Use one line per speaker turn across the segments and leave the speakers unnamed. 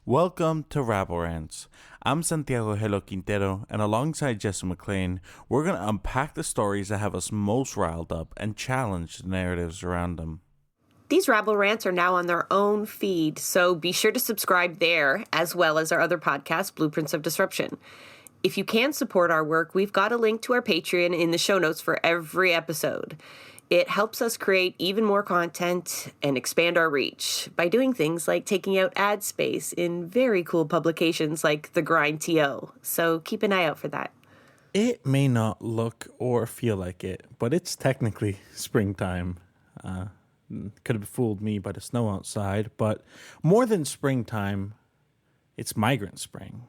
Welcome to Rabble Rants. I'm Santiago Hello Quintero, and alongside Jesse McLean, we're going to unpack the stories that have us most riled up and challenge the narratives around them.
These Rabble Rants are now on their own feed, so be sure to subscribe there, as well as our other podcast, Blueprints of Disruption. If you can support our work, we've got a link to our Patreon in the show notes for every episode. It helps us create even more content and expand our reach by doing things like taking out ad space in very cool publications like The Grind TO. So keep an eye out for that.
It may not look or feel like it, but it's technically springtime. Could have fooled me by the snow outside, but more than springtime, it's migrant spring.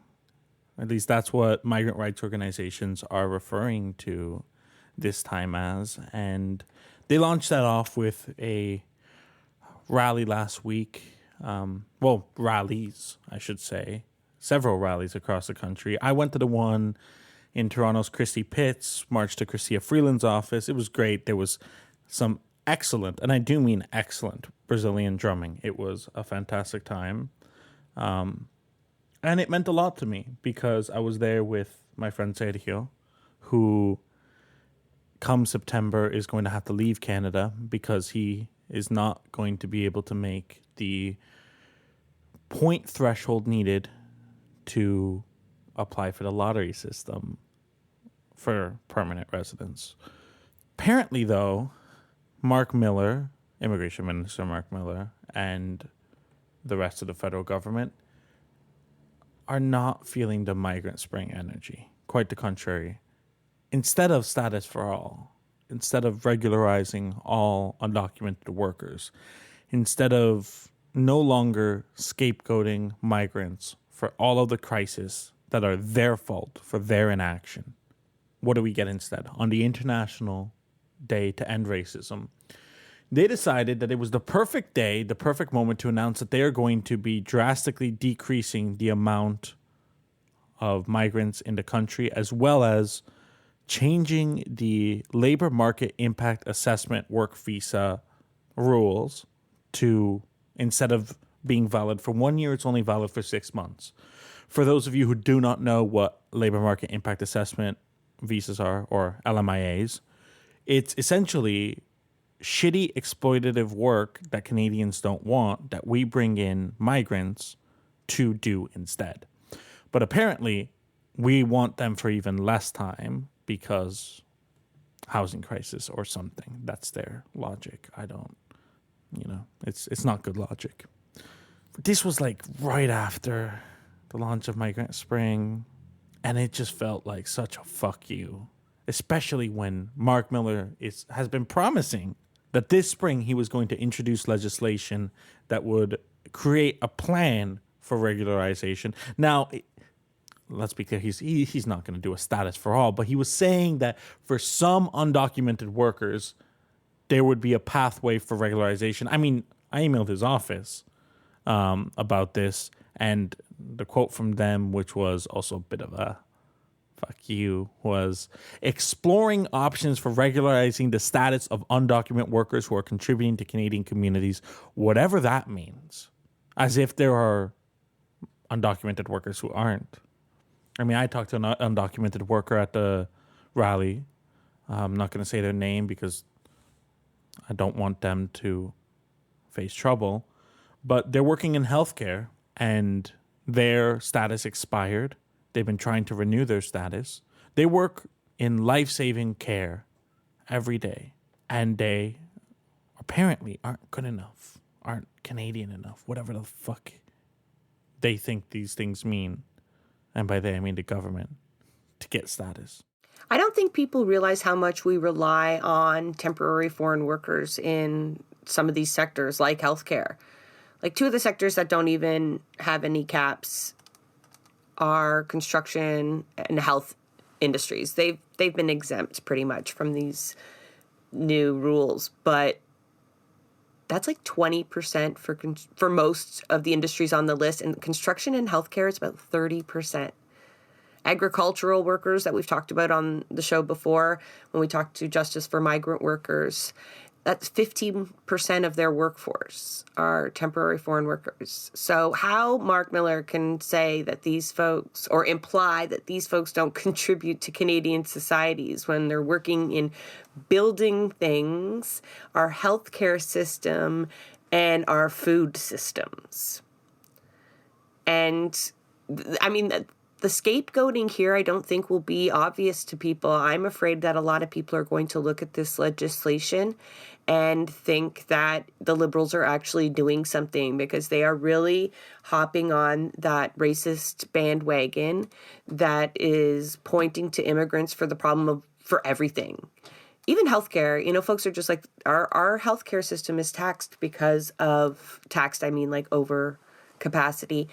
At least that's what migrant rights organizations are referring to this time as. And they launched that off with a rally last week. Rallies, I should say. Several rallies across the country. I went to the one in Toronto's Christy Pitts, marched to Chrystia Freeland's office. It was great. There was some excellent, and I do mean excellent, Brazilian drumming. It was a fantastic time. And it meant a lot to me because I was there with my friend Sergio, who come September is going to have to leave Canada because he is not going to be able to make the point threshold needed to apply for the lottery system for permanent residence. Apparently, though, Mark Miller, Immigration Minister Mark Miller, and the rest of the federal government are not feeling the migrant spring energy. Quite the contrary. Instead of status for all, instead of regularizing all undocumented workers, instead of no longer scapegoating migrants for all of the crises that are their fault for their inaction, what do we get instead? On the International Day to End Racism, they decided that it was the perfect day, the perfect moment to announce that they are going to be drastically decreasing the amount of migrants in the country, as well as changing the labor market impact assessment work visa rules to, instead of being valid for 1 year, it's only valid for 6 months. For those of you who do not know what labor market impact assessment visas are, or LMIAs, it's essentially shitty exploitative work that Canadians don't want that we bring in migrants to do instead. But apparently, we want them for even less time because housing crisis or something. That's their logic. I don't, it's not good logic. This was like right after the launch of Migrant Spring, and it just felt like such a fuck you, especially when Mark Miller has been promising that this spring he was going to introduce legislation that would create a plan for regularization. Now, let's be clear, he's not going to do a status for all, but he was saying that for some undocumented workers, there would be a pathway for regularization. I mean, I emailed his office about this, and the quote from them, which was also a bit of a fuck you, was exploring options for regularizing the status of undocumented workers who are contributing to Canadian communities, whatever that means, as if there are undocumented workers who aren't. I mean, I talked to an undocumented worker at the rally. I'm not going to say their name because I don't want them to face trouble. But they're working in healthcare, and their status expired. They've been trying to renew their status. They work in life-saving care every day, and they apparently aren't good enough, aren't Canadian enough, whatever the fuck they think these things mean. And by they, I mean the government, to get status.
I don't think people realize how much we rely on temporary foreign workers in some of these sectors, like healthcare. Like, two of the sectors that don't even have any caps are construction and health industries. They've been exempt pretty much from these new rules, but that's like 20% for most of the industries on the list, and construction and healthcare is about 30%. Agricultural workers that we've talked about on the show before, when we talked to Justice for Migrant Workers, That's 15% of their workforce are temporary foreign workers. So how Mark Miller can say that these folks, or imply that these folks don't contribute to Canadian societies when they're working in building things, our healthcare system, and our food systems. And I mean, the scapegoating here, I don't think will be obvious to people. I'm afraid that a lot of people are going to look at this legislation and think that the Liberals are actually doing something, because they are really hopping on that racist bandwagon that is pointing to immigrants for the problem of for everything. Even healthcare, folks are just like, our healthcare system is taxed because of, over capacity,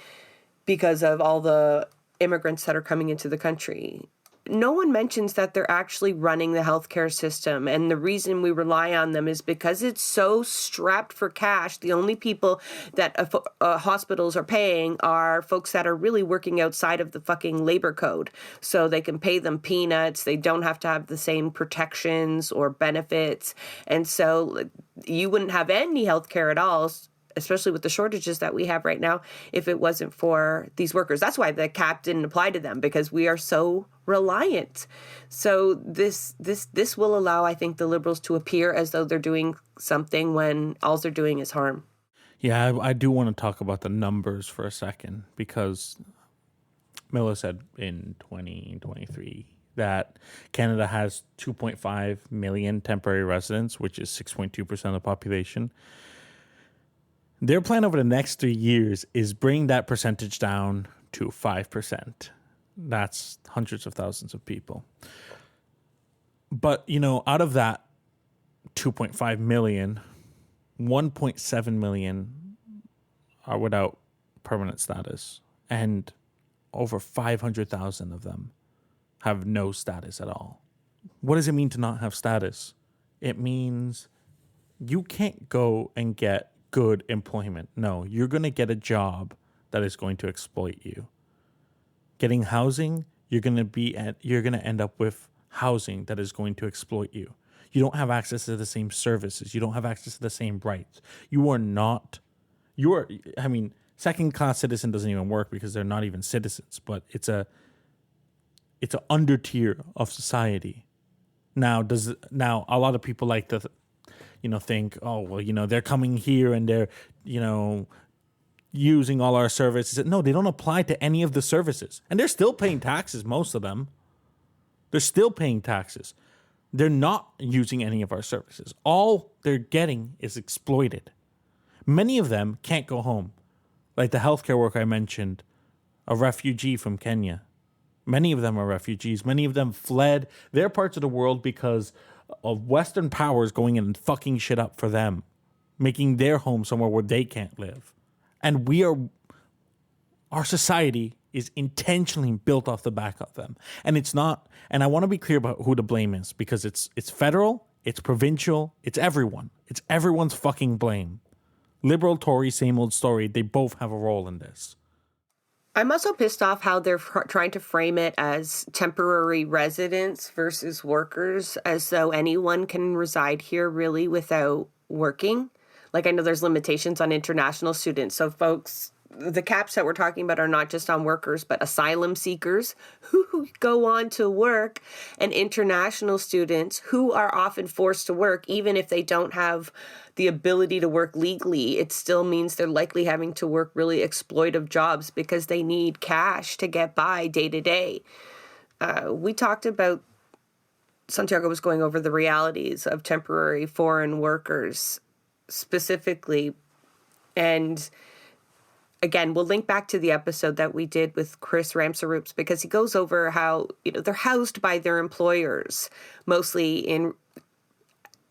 because of all the immigrants that are coming into the country. No one mentions that they're actually running the healthcare system. And the reason we rely on them is because it's so strapped for cash. The only people that hospitals are paying are folks that are really working outside of the fucking labor code. So they can pay them peanuts. They don't have to have the same protections or benefits. And so you wouldn't have any healthcare at all, especially with the shortages that we have right now, if it wasn't for these workers. That's why the cap didn't apply to them, because we are so reliant. So this will allow, I think, the Liberals to appear as though they're doing something when all they're doing is harm.
Yeah, I do want to talk about the numbers for a second, because Miller said in 2023 that Canada has 2.5 million temporary residents, which is 6.2% of the population. Their plan over the next 3 years is bring that percentage down to 5%. That's hundreds of thousands of people. But, out of that 2.5 million, 1.7 million are without permanent status. And over 500,000 of them have no status at all. What does it mean to not have status? It means you can't go and get good employment. No, you're going to get a job that is going to exploit you. Getting housing, you're going to end up with housing that is going to exploit you. You don't have access to the same services. You don't have access to the same rights. Second-class citizen doesn't even work because they're not even citizens, but it's an under tier of society. Now, a lot of people like to think, they're coming here and they're, using all our services. No, they don't apply to any of the services. And they're still paying taxes, most of them. They're still paying taxes. They're not using any of our services. All they're getting is exploited. Many of them can't go home. Like the healthcare worker I mentioned, a refugee from Kenya. Many of them are refugees. Many of them fled their parts of the world because of Western powers going in and fucking shit up for them, making their home somewhere where they can't live. And our society is intentionally built off the back of them. And it's not, and I want to be clear about who the blame is, because it's federal, it's provincial, it's everyone. It's everyone's fucking blame. Liberal, Tory, same old story. They both have a role in this.
I'm also pissed off how they're trying to frame it as temporary residents versus workers, as though anyone can reside here really without working. Like, I know there's limitations on international students. So folks, the caps that we're talking about are not just on workers, but asylum seekers who go on to work, and international students who are often forced to work, even if they don't have the ability to work legally. It still means they're likely having to work really exploitive jobs because they need cash to get by day to day. We talked about, Santiago was going over the realities of temporary foreign workers specifically. And again, we'll link back to the episode that we did with Chris Ramsaroups, because he goes over how, they're housed by their employers, mostly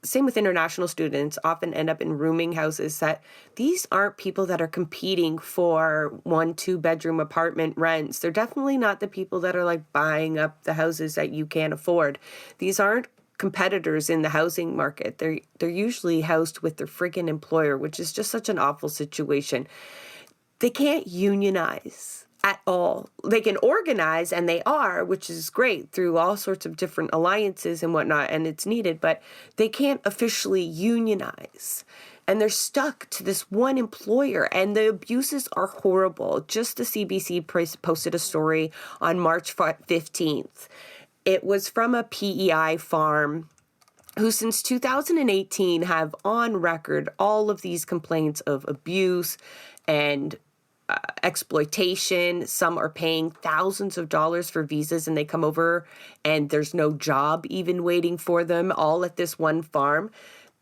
same with international students, often end up in rooming houses. That these aren't people that are competing for 1-2 bedroom apartment rents. They're definitely not the people that are like buying up the houses that you can't afford. These aren't competitors in the housing market. They're usually housed with their friggin' employer, which is just such an awful situation. They can't unionize. at all. They can organize, and they are, which is great, through all sorts of different alliances and whatnot, and it's needed, but they can't officially unionize. And they're stuck to this one employer, and the abuses are horrible. Just the CBC posted a story on March 15th. It was from a PEI farm who since 2018 have on record all of these complaints of abuse and exploitation. Some are paying thousands of dollars for visas, and they come over and there's no job even waiting for them, all at this one farm.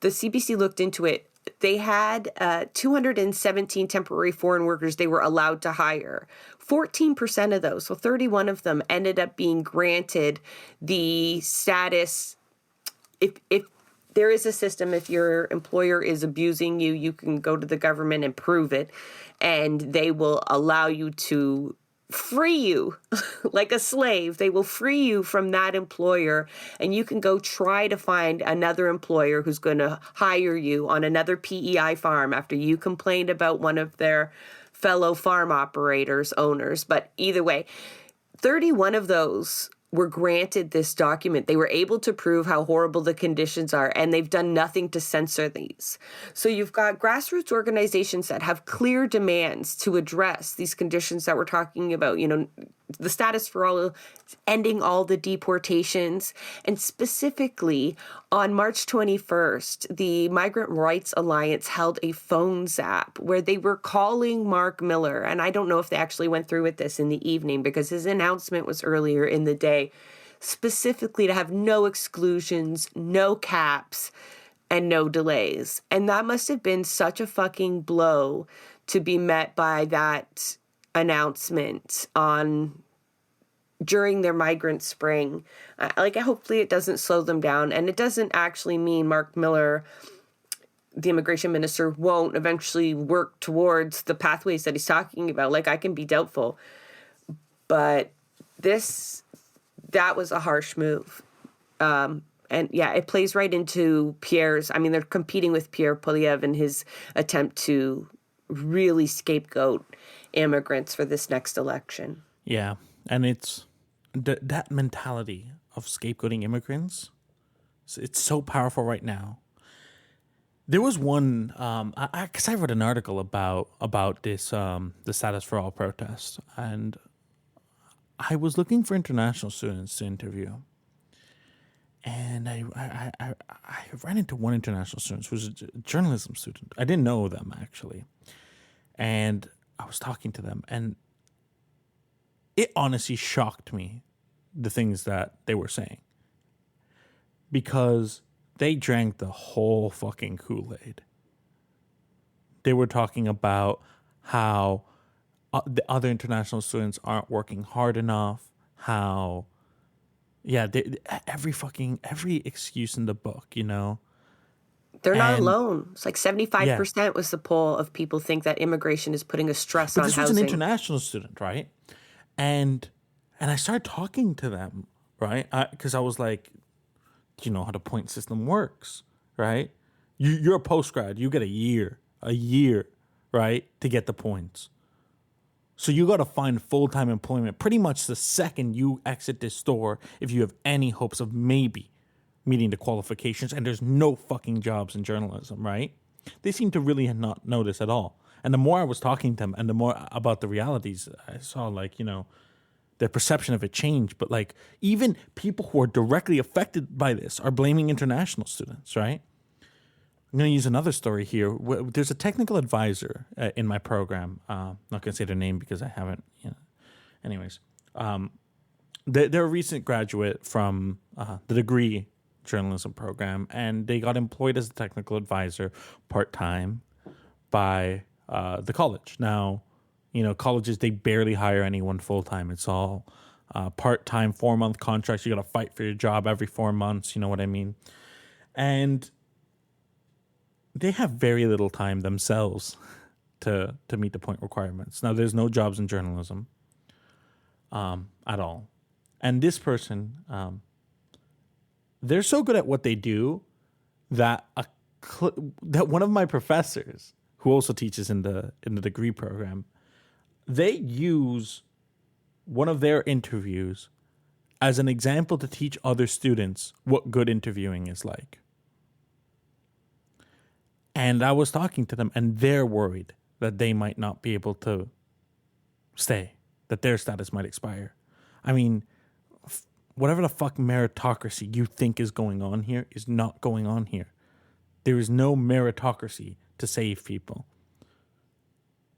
The CBC looked into it. They had 217 temporary foreign workers they were allowed to hire. 14% of those, so 31 of them, ended up being granted the status. If there is a system, if your employer is abusing you, you can go to the government and prove it, and they will allow you to free you like a slave. They will free you from that employer, and you can go try to find another employer who's going to hire you on another PEI farm after you complained about one of their fellow farm operators, owners. But either way, 31 of those were granted this document. They were able to prove how horrible the conditions are, and they've done nothing to censor these. So you've got grassroots organizations that have clear demands to address these conditions that we're talking about, the status for all, ending all the deportations. And specifically on March 21st, the Migrant Rights Alliance held a phone zap where they were calling Mark Miller. And I don't know if they actually went through with this in the evening because his announcement was earlier in the day, specifically to have no exclusions, no caps, and no delays. And that must have been such a fucking blow to be met by that announcement during their migrant spring. Hopefully it doesn't slow them down, and it doesn't actually mean Mark Miller, the immigration minister, won't eventually work towards the pathways that he's talking about. I can be doubtful, but that was a harsh move. And yeah, it plays right into Pierre's. They're competing with Pierre Poilievre in his attempt to really scapegoat immigrants for this next election.
Yeah, and it's that mentality of scapegoating immigrants. It's so powerful right now. There was one, because I wrote an article about this, the Status for All protest, and I was looking for international students to interview. And I ran into one international student who was a journalism student. I didn't know them, actually. And I was talking to them, and it honestly shocked me, the things that they were saying. Because they drank the whole fucking Kool-Aid. They were talking about how the other international students aren't working hard enough, how... Yeah, every excuse in the book,
They're not alone. It's 75% was the poll of people think that immigration is putting a stress on housing.
This was an international student, right? And I started talking to them, right? Because I was like, do you know how the point system works, right? You're a postgrad. You get a year, right, to get the points. So you got to find full-time employment pretty much the second you exit this store if you have any hopes of maybe meeting the qualifications, and there's no fucking jobs in journalism, right? They seem to really not know this at all. And the more I was talking to them and the more about the realities, I saw their perception of it changed. But even people who are directly affected by this are blaming international students, right? I'm going to use another story here. There's a technical advisor in my program. I'm not going to say their name because I haven't. Anyways, they're a recent graduate from the degree journalism program, and they got employed as a technical advisor part-time by the college. Now, colleges, they barely hire anyone full-time. It's all part-time, 4-month contracts. You got to fight for your job every 4 months. You know what I mean? And they have very little time themselves to meet the point requirements. Now, there's no jobs in journalism at all. And this person, they're so good at what they do that that one of my professors, who also teaches in the degree program, they use one of their interviews as an example to teach other students what good interviewing is like. And I was talking to them, and they're worried that they might not be able to stay, that their status might expire. I mean, whatever the fuck meritocracy you think is going on here is not going on here. There is no meritocracy to save people.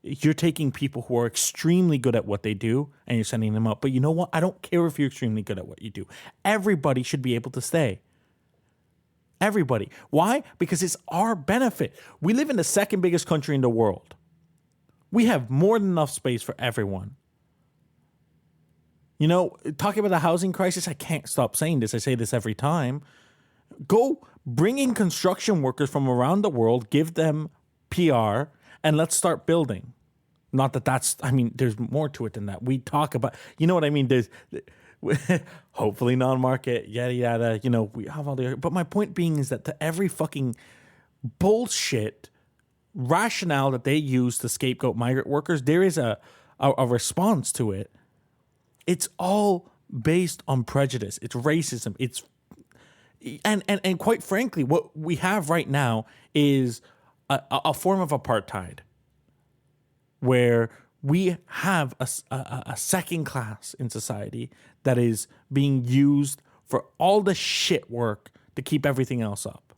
You're taking people who are extremely good at what they do and you're sending them out. But you know what? I don't care if you're extremely good at what you do. Everybody should be able to stay. Everybody. Why? Because it's our benefit. We live in the second biggest country in the world. We have more than enough space for everyone. You know, talking about the housing crisis, I can't stop saying this. I say this every time. Go bring in construction workers from around the world, give them PR, and let's start building. Not that that's, I mean, there's more to it than that. We talk about, you know what I mean? There's hopefully non-market, yada, yada. You know, we have all the, but my point being is that to every fucking bullshit rationale that they use to scapegoat migrant workers, there is a response to it. It's all based on prejudice. It's racism. It's, and quite frankly, what we have right now is a form of apartheid, where we have a second class in society that is being used for all the shit work to keep everything else up.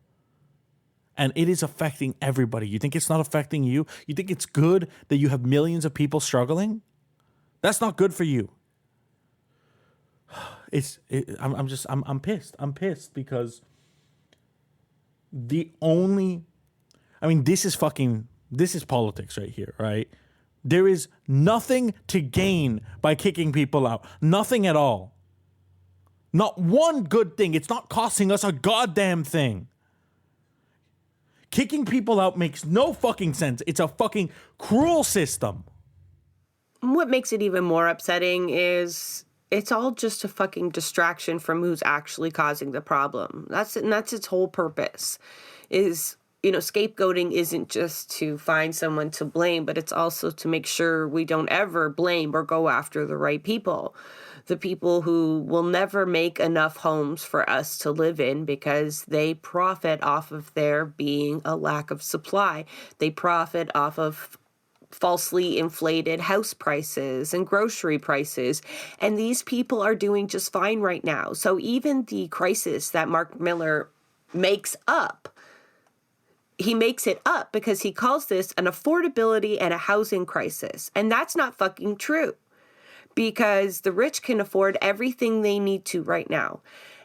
And it is affecting everybody. You think it's not affecting you? You think it's good that you have millions of people struggling? That's not good for you. I'm pissed. I'm pissed because this is politics right here, right? There is nothing to gain by kicking people out. Nothing at all. Not one good thing. It's not costing us a goddamn thing. Kicking people out makes no fucking sense. It's a fucking cruel system.
What makes it even more upsetting is it's all just a fucking distraction from who's actually causing the problem. That's its whole purpose. Is, you know, scapegoating isn't just to find someone to blame, but it's also to make sure we don't ever blame or go after the right people. The people who will never make enough homes for us to live in because they profit off of there being a lack of supply. They profit off of falsely inflated house prices and grocery prices. And these people are doing just fine right now. So even the crisis that Mark Miller makes up, he makes it up because he calls this an affordability and a housing crisis. And that's not fucking true, because the rich can afford everything they need to right now.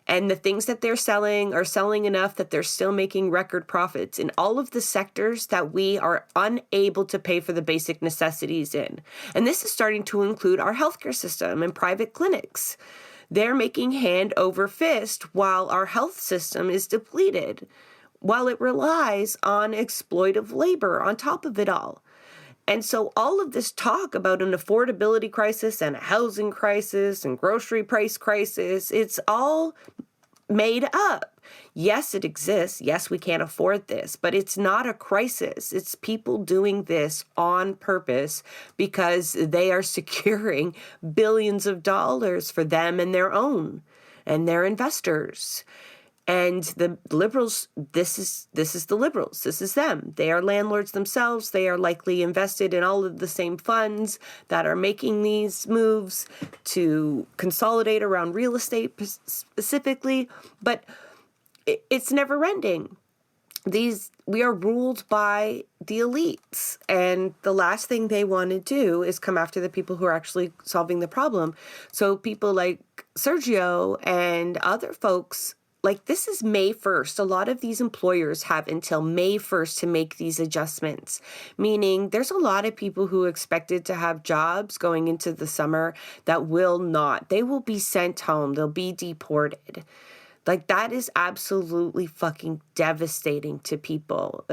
And the things that they're selling are selling enough that they're still making record profits in all of the sectors that we are unable to pay for the basic necessities in. And this is starting to include our healthcare system and private clinics. They're making hand over fist while our health system is depleted, while it relies on exploitive labor on top of it all. And so all of this talk about an affordability crisis and a housing crisis and grocery price crisis, it's all made up. Yes, it exists. Yes, we can't afford this, but it's not a crisis. It's people doing this on purpose because they are securing billions of dollars for them and their own and their investors. And the liberals, this is the liberals. This is them. They are landlords themselves. They are likely invested in all of the same funds that are making these moves to consolidate around real estate specifically. But it's never ending. We are ruled by the elites. And the last thing they want to do is come after the people who are actually solving the problem. So people like Sergio and other folks, like, this is May 1st. A lot of these employers have until May 1st to make these adjustments, meaning there's a lot of people who expected to have jobs going into the summer that will not. They will be sent home. They'll be deported. Like, that is absolutely fucking devastating to people,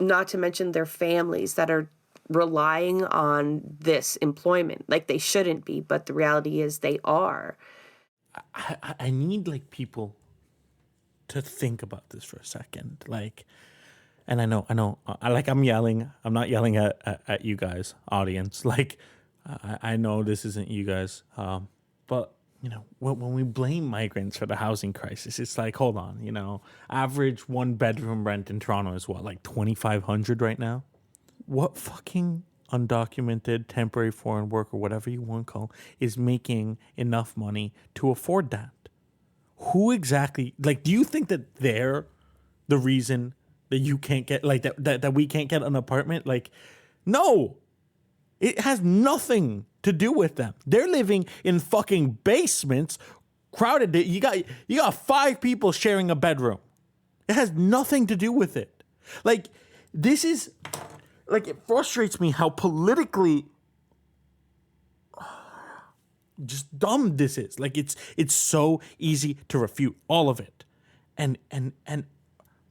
not to mention their families that are relying on this employment. Like, they shouldn't be, but the reality is they are.
I need, like, people to think about this for a second. Like, and I know, I'm yelling. I'm not yelling at you guys, audience. Like, I know this isn't you guys, but when we blame migrants for the housing crisis, it's like, hold on, average one bedroom rent in Toronto is what, like 2,500 right now? What fucking undocumented temporary foreign worker, whatever you want to call, is making enough money to afford that? Who exactly, like, do you think that they're the reason that you can't get, like, that we can't get an apartment? Like, no, it has nothing to do with them. They're living in fucking basements, crowded. You got 5 people sharing a bedroom. It has nothing to do with it. Like, this is, like, it frustrates me how politically just dumb this is. Like, it's so easy to refute all of it. And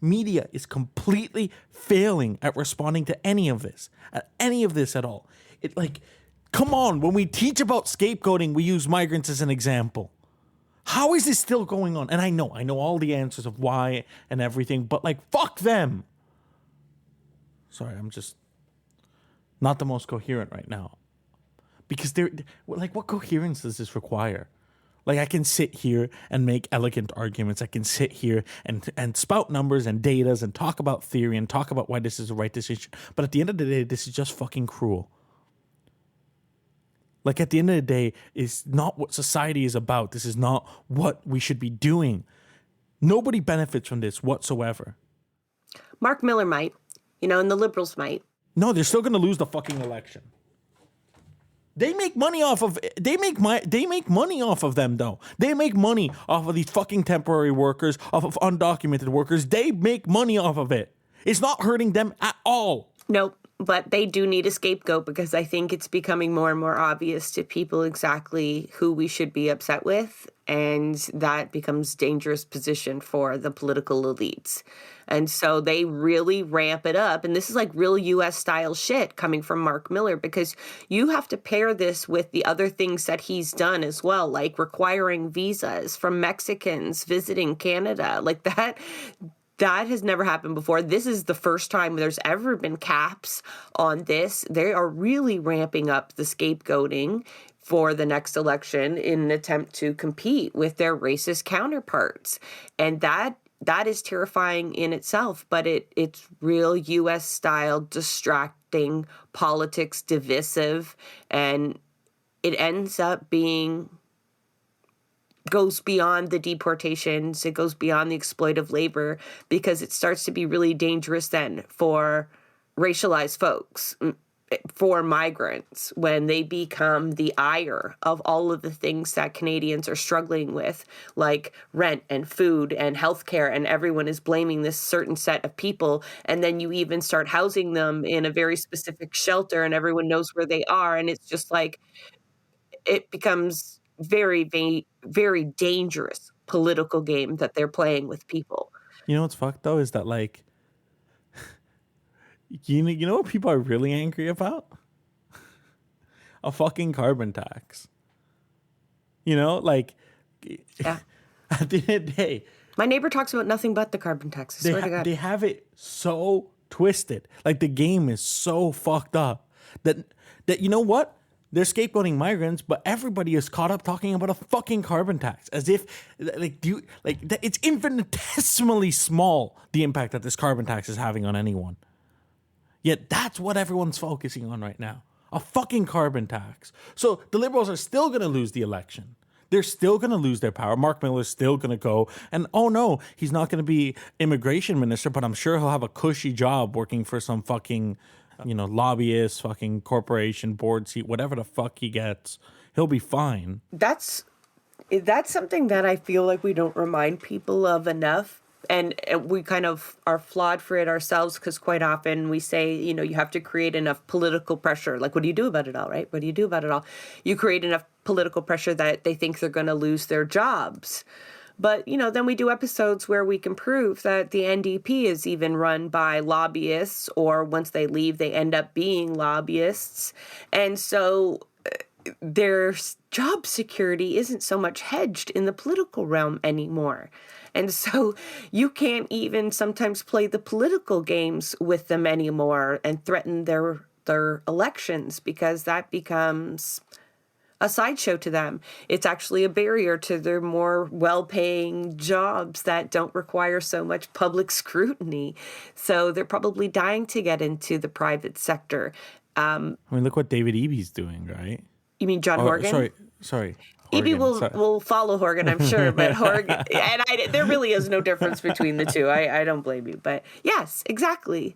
media is completely failing at responding to any of this at all. It, like, come on, when we teach about scapegoating, we use migrants as an example. How is this still going on? And I know all the answers of why and everything, but, like, fuck them. Sorry, I'm just not the most coherent right now. Because they're like, what coherence does this require? Like, I can sit here and make elegant arguments. I can sit here and spout numbers and datas and talk about theory and talk about why this is the right decision. But at the end of the day, this is just fucking cruel. Like, at the end of the day, it's not what society is about. This is not what we should be doing. Nobody benefits from this whatsoever.
Mark Miller might, and the Liberals might.
No, they're still going to lose the fucking election. They make money off of money off of them, though. They make money off of these fucking temporary workers, off of undocumented workers. They make money off of it. It's not hurting them at all.
Nope. But they do need a scapegoat, because I think it's becoming more and more obvious to people exactly who we should be upset with. And that becomes a dangerous position for the political elites. And so they really ramp it up. And this is like real U.S. style shit coming from Mark Miller, because you have to pair this with the other things that he's done as well, like requiring visas from Mexicans visiting Canada. Like that has never happened before. This is the first time there's ever been caps on this. They are really ramping up the scapegoating for the next election in an attempt to compete with their racist counterparts. And that is terrifying in itself, but it's real U.S. style, distracting politics, divisive, and it ends up goes beyond the deportations. It goes beyond the exploitive labor, because it starts to be really dangerous then for racialized folks, for migrants, when they become the ire of all of the things that Canadians are struggling with, like rent and food and healthcare, and everyone is blaming this certain set of people. And then you even start housing them in a very specific shelter, and everyone knows where they are. And it's just like, it becomes very, very, very dangerous political game that they're playing with people.
You know what's fucked, though, is that, like, you know what people are really angry about? A fucking carbon tax. Like,
yeah.
At the end of the day,
my neighbor talks about nothing but the carbon tax. I swear to God.
They have it so twisted. Like, the game is so fucked up that you know what? They're scapegoating migrants, but everybody is caught up talking about a fucking carbon tax, as if it's infinitesimally small, the impact that this carbon tax is having on anyone. Yet that's what everyone's focusing on right now, a fucking carbon tax. So the Liberals are still going to lose the election. They're still going to lose their power. Mark Miller's still going to go, and oh no, he's not going to be immigration minister, but I'm sure he'll have a cushy job working for some fucking lobbyist, fucking corporation board seat, whatever the fuck he gets, he'll be fine.
That's something that I feel like we don't remind people of enough. And we kind of are flawed for it ourselves, because quite often we say, you have to create enough political pressure. Like, what do you do about it all, right? What do you do about it all? You create enough political pressure that they think they're going to lose their jobs. But, then we do episodes where we can prove that the NDP is even run by lobbyists, or once they leave, they end up being lobbyists. And so their job security isn't so much hedged in the political realm anymore. And so you can't even sometimes play the political games with them anymore and threaten their their elections, because that becomes a sideshow to them. It's actually a barrier to their more well-paying jobs that don't require so much public scrutiny. So they're probably dying to get into the private sector.
I mean, look what David Eby's doing, right?
You mean John
Oh,
Horgan?
sorry,
Eby
Horgan. Sorry.
will follow Horgan, I'm sure, but Horgan, and there really is no difference between the two. I don't blame you, but yes, exactly,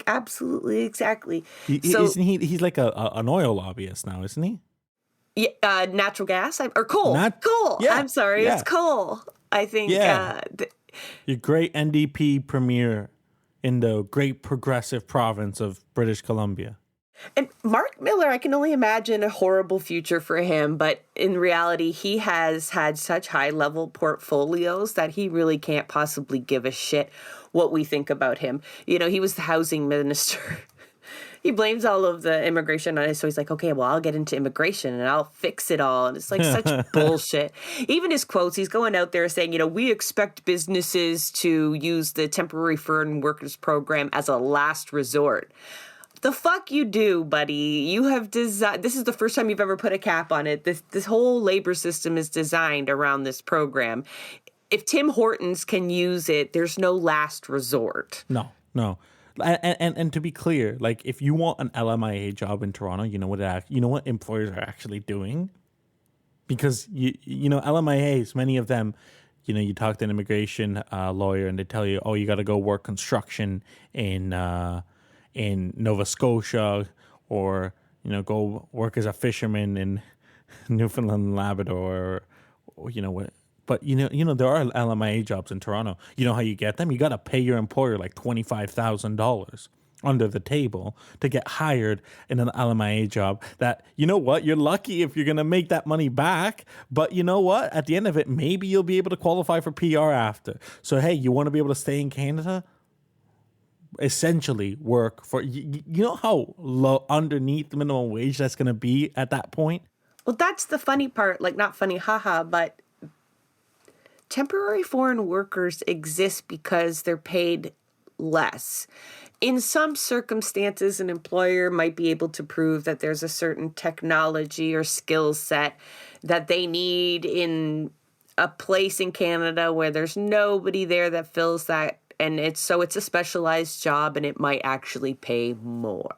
absolutely, exactly. So
Isn't he's like an oil lobbyist now, isn't he?
yeah, natural gas or coal. Coal.
Yeah,
I'm sorry,
yeah.
it's coal. I think.
Yeah. Your great NDP premier in the great progressive province of British Columbia.
And Mark Miller, I can only imagine a horrible future for him, but in reality, he has had such high-level portfolios that he really can't possibly give a shit what we think about him. You know, he was the housing minister. He blames all of the immigration on it, so he's like, okay, well, I'll get into immigration and I'll fix it all. And it's like such bullshit. Even his quotes, he's going out there saying, you know, we expect businesses to use the temporary foreign workers program as a last resort. The fuck you do, buddy. You have designed, this is the first time you've ever put a cap on it. This whole labor system is designed around this program. If Tim Hortons can use it, there's no last resort.
No. And to be clear, like if you want an LMIA job in Toronto, you know what employers are actually doing? Because you know LMIAs, many of them, you know, you talk to an immigration lawyer and they tell you, oh, you got to go work construction in Nova Scotia, or you know, go work as a fisherman in Newfoundland and Labrador, or you know what. But you know there are LMIA jobs in Toronto. You know how you get them? You got to pay your employer like $25,000 under the table to get hired in an LMIA job. That, you know what, you're lucky if you're gonna make that money back. But you know what? At the end of it, maybe you'll be able to qualify for PR after. So hey, you want to be able to stay in Canada? Essentially work for you know how low underneath the minimum wage that's going to be at that point.
Well, that's the funny part, like not funny, haha, but temporary foreign workers exist because they're paid less. In some circumstances, an employer might be able to prove that there's a certain technology or skill set that they need in a place in Canada where there's nobody there that fills that. And it's a specialized job and it might actually pay more.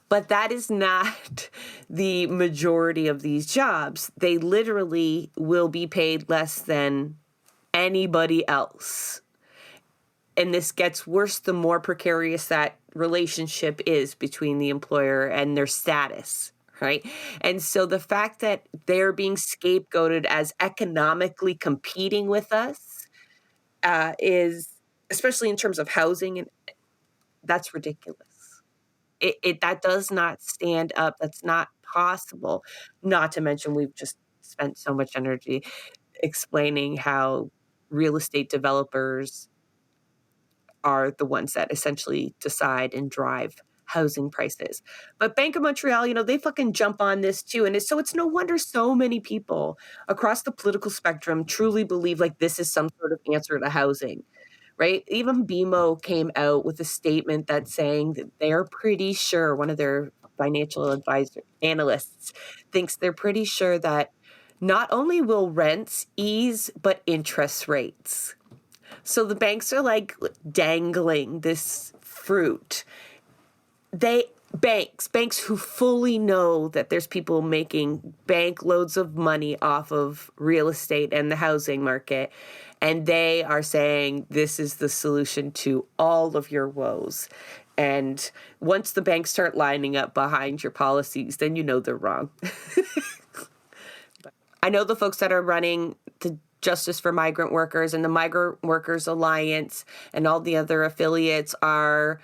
But that is not the majority of these jobs. They literally will be paid less than anybody else. And this gets worse the more precarious that relationship is between the employer and their status, right? And so the fact that they're being scapegoated as economically competing with us is, especially in terms of housing, and that's ridiculous. That does not stand up. That's not possible. Not to mention, we've just spent so much energy explaining how real estate developers are the ones that essentially decide and drive housing prices. But Bank of Montreal, you know, they fucking jump on this too. And so it's no wonder so many people across the political spectrum truly believe like this is some sort of answer to housing. Right? Even BMO came out with a statement that's saying that they're pretty sure, one of their financial advisor analysts thinks they're pretty sure that not only will rents ease, but interest rates. So the banks are like dangling this fruit. Banks who fully know that there's people making bank loads of money off of real estate and the housing market. And they are saying this is the solution to all of your woes. And once the banks start lining up behind your policies, then you know they're wrong. I know the folks that are running the Justice for Migrant Workers and the Migrant Workers Alliance and all the other affiliates are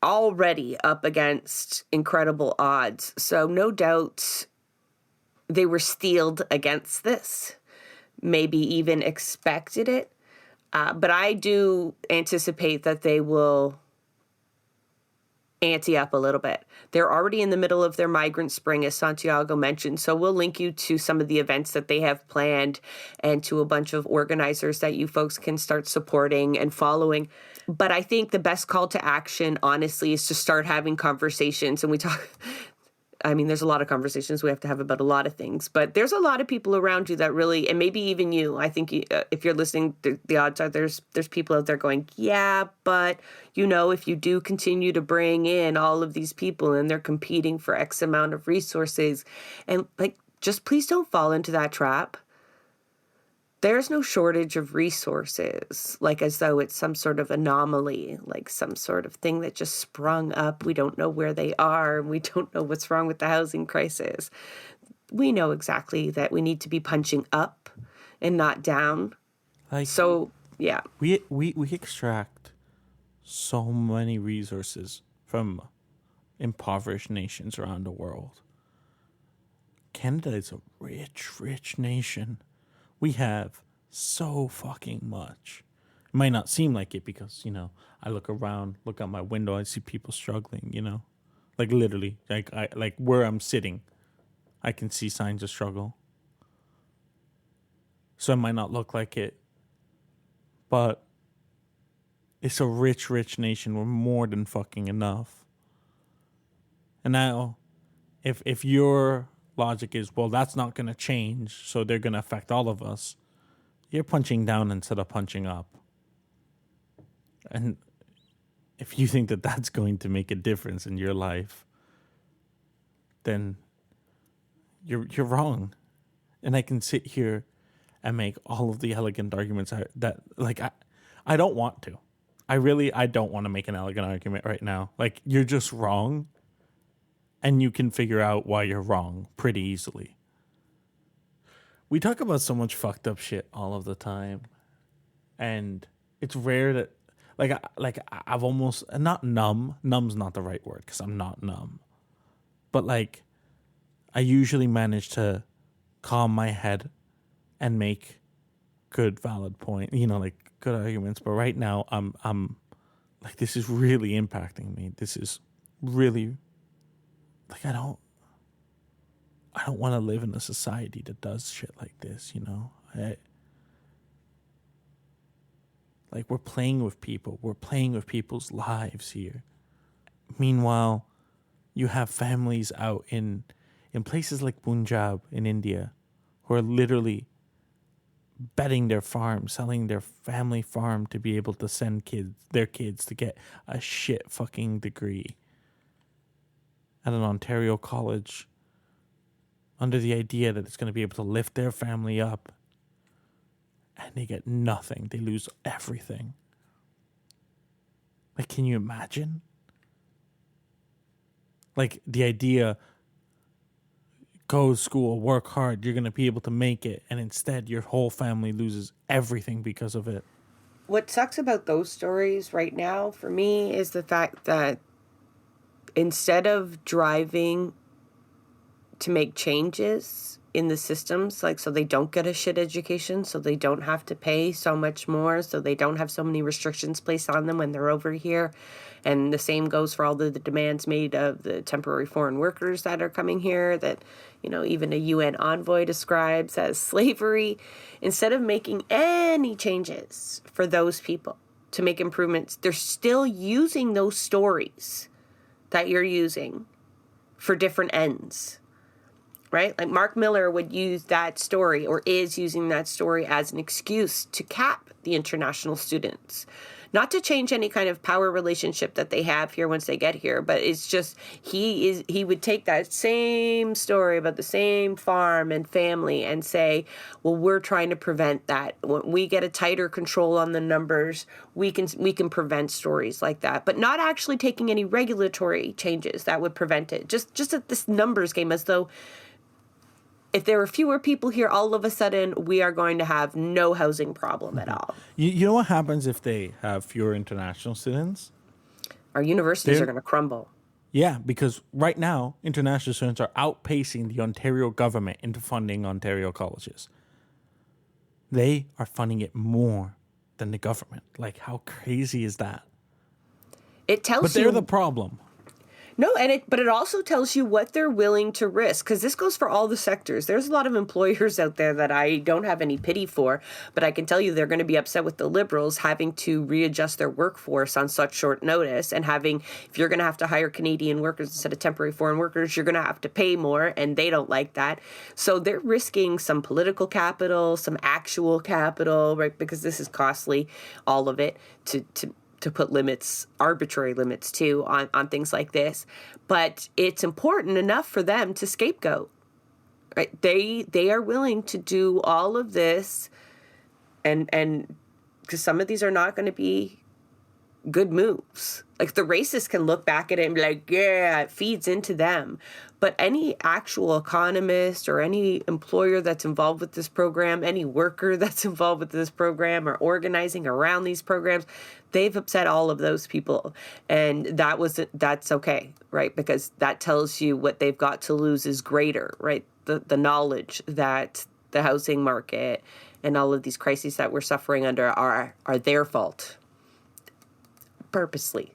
already up against incredible odds. So no doubt they were steeled against this. Maybe even expected it. But I do anticipate that they will ante up a little bit. They're already in the middle of their migrant spring, as Santiago mentioned. So we'll link you to some of the events that they have planned and to a bunch of organizers that you folks can start supporting and following. But I think the best call to action, honestly, is to start having conversations. And there's a lot of conversations we have to have about a lot of things, but there's a lot of people around you that really, and maybe even you, I think if you're listening, the odds are there's people out there going, yeah, but if you do continue to bring in all of these people and they're competing for X amount of resources, and just please don't fall into that trap. There's no shortage of resources, as though it's some sort of anomaly, like some sort of thing that just sprung up. We don't know where they are, and we don't know what's wrong with the housing crisis. We know exactly that we need to be punching up and not down. So, yeah.
We extract so many resources from impoverished nations around the world. Canada is a rich, rich nation. We have so fucking much. It might not seem like it because, I look around, look out my window, I see people struggling, literally, where I'm sitting, I can see signs of struggle. So it might not look like it, but it's a rich, rich nation. We're more than fucking enough. And now, if your logic is, well, that's not going to change, so they're going to affect all of us, you're punching down instead of punching up. And if you think that that's going to make a difference in your life, then you're wrong. And I can sit here and make all of the elegant arguments I don't want to. I don't want to make an elegant argument right now. You're just wrong. And you can figure out why you're wrong pretty easily. We talk about so much fucked up shit all of the time. And it's rare that, I've almost, not numb. Numb's not the right word because I'm not numb. But, I usually manage to calm my head and make good, valid point, good arguments. But right now, I'm this is really impacting me. This is really... I don't want to live in a society that does shit like this, we're playing with people. We're playing with people's lives here. Meanwhile, you have families out in places like Punjab in India who are literally betting their farm, selling their family farm to be able to send their kids to get a shit fucking degree at an Ontario college under the idea that it's going to be able to lift their family up, and they get nothing. They lose everything. Can you imagine? The idea, go to school, work hard, you're going to be able to make it, and instead your whole family loses everything because of it.
What sucks about those stories right now for me is the fact that instead of driving to make changes in the systems, so they don't get a shit education, so they don't have to pay so much more, so they don't have so many restrictions placed on them when they're over here. And the same goes for all the demands made of the temporary foreign workers that are coming here that, even a UN envoy describes as slavery. Instead of making any changes for those people to make improvements, they're still using those stories that you're using for different ends, right? Mark Miller would use that story, or is using that story, as an excuse to cap the international students. Not to change any kind of power relationship that they have here once they get here, but it's just he would take that same story about the same farm and family and say, well, we're trying to prevent that. When we get a tighter control on the numbers, we can prevent stories like that, but not actually taking any regulatory changes that would prevent it. Just at this numbers game, as though if there are fewer people here, all of a sudden we are going to have no housing problem at all.
You know what happens if they have fewer international students?
Our universities are going to crumble.
Yeah, because right now, international students are outpacing the Ontario government into funding Ontario colleges. They are funding it more than the government. How crazy is that?
It tells
But they're the problem.
No, but it also tells you what they're willing to risk, because this goes for all the sectors. There's a lot of employers out there that I don't have any pity for, but I can tell you they're going to be upset with the Liberals having to readjust their workforce on such short notice, and if you're going to have to hire Canadian workers instead of temporary foreign workers, you're going to have to pay more, and they don't like that. So they're risking some political capital, some actual capital, right? Because this is costly, all of it, to put limits, arbitrary limits too, on things like this. But it's important enough for them to scapegoat, right? They are willing to do all of this, and because some of these are not going to be good moves. Like, the racists can look back at it and be like, yeah, it feeds into them. But any actual economist or any employer that's involved with this program, any worker that's involved with this program or organizing around these programs, they've upset all of those people. And that's okay, right? Because that tells you what they've got to lose is greater, right? The knowledge that the housing market and all of these crises that we're suffering under are their fault. Purposely.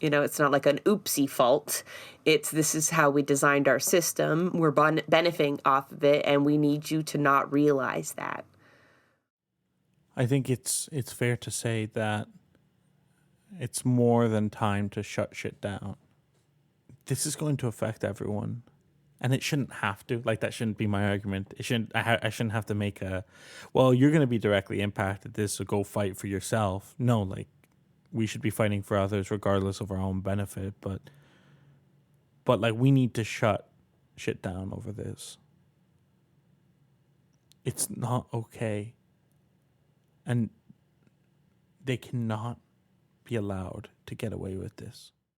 It's not like an oopsie fault. This is how we designed our system. We're benefiting off of it, and we need you to not realize that.
I think it's fair to say that it's more than time to shut shit down. This is going to affect everyone, and it shouldn't have to. Like, that shouldn't be my argument. It shouldn't. I shouldn't have to make well, you're going to be directly impacted this, so go fight for yourself. No, like, we should be fighting for others regardless of our own benefit, but like, we need to shut shit down over this. It's not okay. And they cannot be allowed to get away with this.